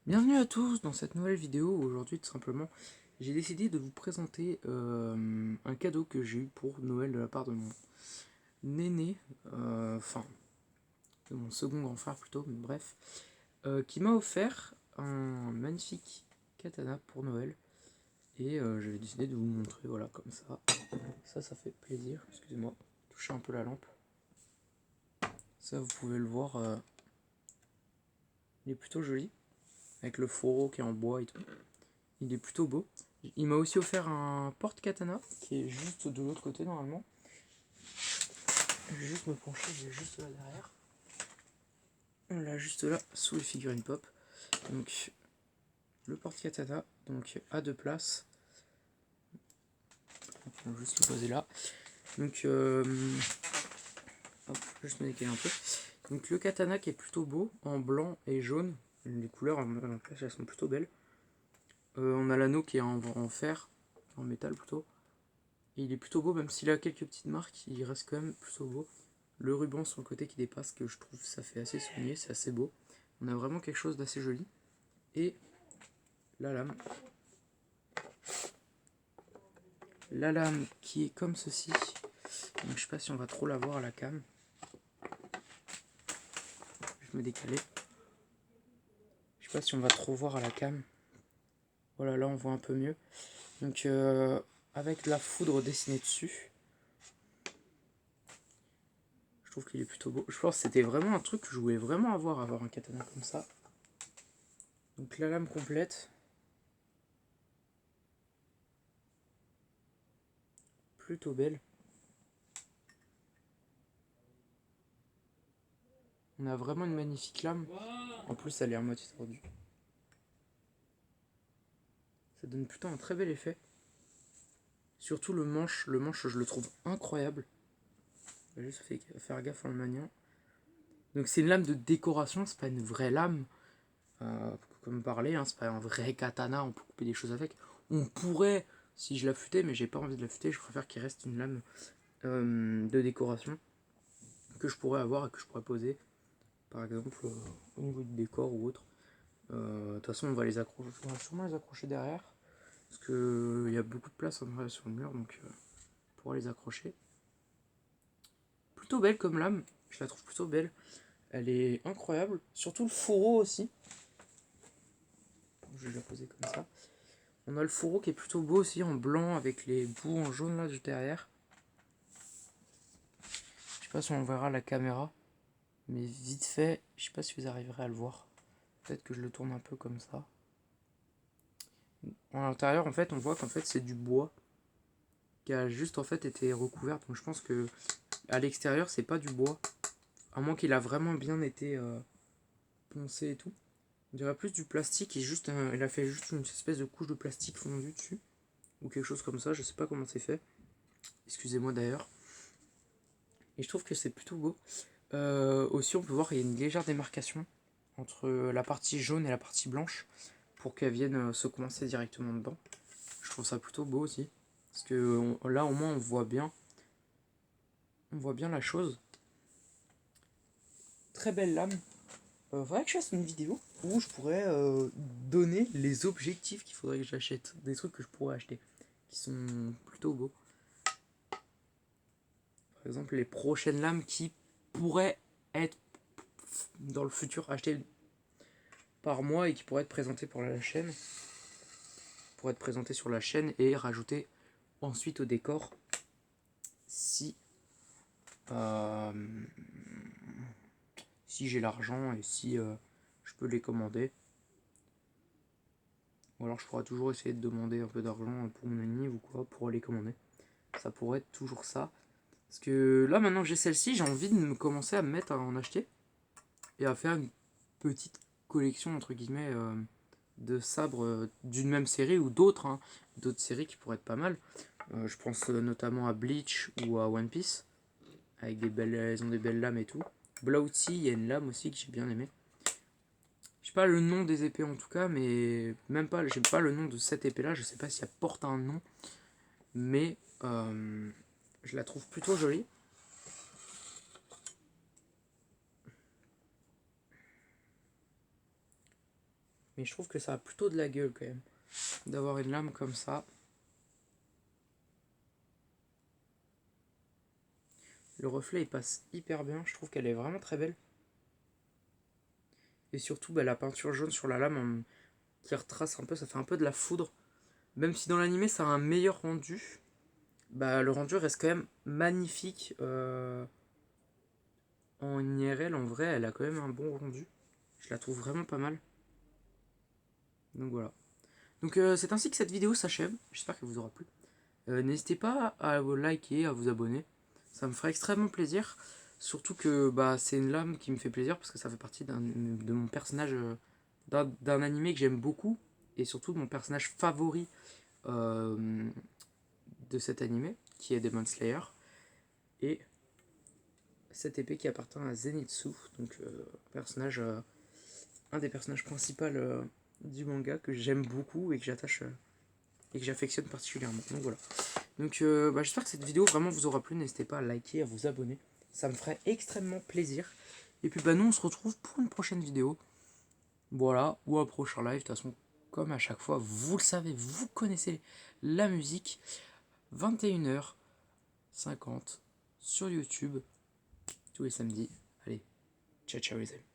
Bienvenue à tous dans cette nouvelle vidéo. Aujourd'hui, tout simplement, j'ai décidé de vous présenter un cadeau que j'ai eu pour Noël de la part de mon aîné, enfin de mon second grand frère plutôt, mais bref, qui m'a offert un magnifique katana pour Noël. Et j'avais décidé de vous montrer, voilà, comme ça. Ça fait plaisir, excusez-moi, toucher un peu la lampe. Ça, vous pouvez le voir, il est plutôt joli, avec le fourreau qui est en bois et tout. Il est plutôt beau. Il m'a aussi offert un porte-katana qui est juste de l'autre côté normalement. Je vais juste me pencher, il est juste là derrière. On l'a juste là sous les figurines pop. Donc le porte-katana, donc à deux places. On va juste le poser là. Donc hop, juste me décaler un peu. Donc le katana qui est plutôt beau en blanc et jaune. Les couleurs en place elles sont plutôt belles. On a l'anneau qui est en fer, en métal plutôt. Et il est plutôt beau, même s'il a quelques petites marques, il reste quand même plutôt beau. Le ruban sur le côté qui dépasse, que je trouve ça fait assez souligné, c'est assez beau. On a vraiment quelque chose d'assez joli. Et la lame. La lame qui est comme ceci. Donc je sais pas si on va trop la voir à la cam. Je me décaler. Je sais pas si on va trop voir à la cam. Voilà, là on voit un peu mieux. Donc avec de la foudre dessinée dessus. Je trouve qu'il est plutôt beau. Je pense que c'était vraiment un truc que je voulais vraiment avoir un katana comme ça. Donc la lame complète. Plutôt belle. On a vraiment une magnifique lame. En plus, elle est à moitié tordue. Ça donne plutôt un très bel effet. Surtout le manche je le trouve incroyable. J'ai juste fait faire gaffe en le maniant. Donc c'est une lame de décoration, c'est pas une vraie lame. Comme parler, hein, c'est pas un vrai katana, on peut couper des choses avec. On pourrait, si je la futais, mais j'ai pas envie de la futer, je préfère qu'il reste une lame de décoration que je pourrais avoir et que je pourrais poser, par exemple, au niveau du décor ou autre. De toute façon, on va sûrement les accrocher derrière, parce qu'il y a beaucoup de place en vrai sur le mur, donc on pourra les accrocher. Plutôt belle comme lame, je la trouve plutôt belle. Elle est incroyable, surtout le fourreau aussi. Je vais la poser comme ça. On a le fourreau qui est plutôt beau aussi, en blanc, avec les bouts en jaune là du derrière. Je sais pas si on verra à la caméra, mais vite fait, je sais pas si vous arriverez à le voir. Peut-être que je le tourne un peu comme ça. À l'intérieur, en fait, on voit qu'en fait c'est du bois qui a juste en fait été recouvert. Donc je pense que à l'extérieur, c'est pas du bois, à moins qu'il a vraiment bien été poncé et tout. On dirait plus du plastique et juste il a fait juste une espèce de couche de plastique fondu dessus ou quelque chose comme ça. Je sais pas comment c'est fait. Excusez-moi d'ailleurs. Et je trouve que c'est plutôt beau. Aussi, on peut voir qu'il y a une légère démarcation entre la partie jaune et la partie blanche pour qu'elles viennent se coincer directement dedans. Je trouve ça plutôt beau aussi. Parce que là, au moins, on voit bien la chose. Très belle lame. Faudrait que je fasse une vidéo où je pourrais donner les objectifs qu'il faudrait que j'achète. Des trucs que je pourrais acheter. Qui sont plutôt beaux. Par exemple, les prochaines lames qui pourraient être dans le futur achetées par mois et qui pourraient être présentées pour la chaîne. Pour être présentées sur la chaîne et rajoutées ensuite au décor. Si si j'ai l'argent et si je peux les commander. Ou alors je pourrais toujours essayer de demander un peu d'argent pour mon ami ou quoi pour les commander. Ça pourrait être toujours ça. Parce que là maintenant que j'ai celle-ci, j'ai envie de me commencer à me mettre à en acheter. Et à faire une petite collection entre guillemets de sabres d'une même série ou d'autres. Hein, d'autres séries qui pourraient être pas mal. Je pense notamment à Bleach ou à One Piece. Avec des belles, elles ont des belles lames et tout. Bloaty, il y a une lame aussi que j'ai bien aimé. Je sais pas le nom des épées en tout cas, mais même pas, j'ai pas le nom de cette épée là, je sais pas si elle porte un nom, mais je la trouve plutôt jolie. Mais je trouve que ça a plutôt de la gueule quand même. D'avoir une lame comme ça. Le reflet il passe hyper bien. Je trouve qu'elle est vraiment très belle. Et surtout la peinture jaune sur la lame qui retrace un peu, ça fait un peu de la foudre. Même si dans l'animé ça a un meilleur rendu, le rendu reste quand même magnifique. En IRL, en vrai, elle a quand même un bon rendu. Je la trouve vraiment pas mal. Donc voilà. Donc c'est ainsi que cette vidéo s'achève. J'espère qu'elle vous aura plu. N'hésitez pas à vous liker, à vous abonner. Ça me ferait extrêmement plaisir. Surtout que c'est une lame qui me fait plaisir parce que ça fait partie de mon personnage, d'un animé que j'aime beaucoup. Et surtout de mon personnage favori de cet animé, qui est Demon Slayer. Et cette épée qui appartient à Zenitsu, donc un des personnages principaux du manga que j'aime beaucoup et que j'attache et que j'affectionne particulièrement. Donc voilà. Donc j'espère que cette vidéo vraiment vous aura plu. N'hésitez pas à liker, à vous abonner. Ça me ferait extrêmement plaisir. Et puis nous on se retrouve pour une prochaine vidéo. Voilà, ou un prochain live. De toute façon, comme à chaque fois, vous le savez, vous connaissez la musique. 21h50 sur YouTube tous les samedis. Allez, ciao ciao les amis.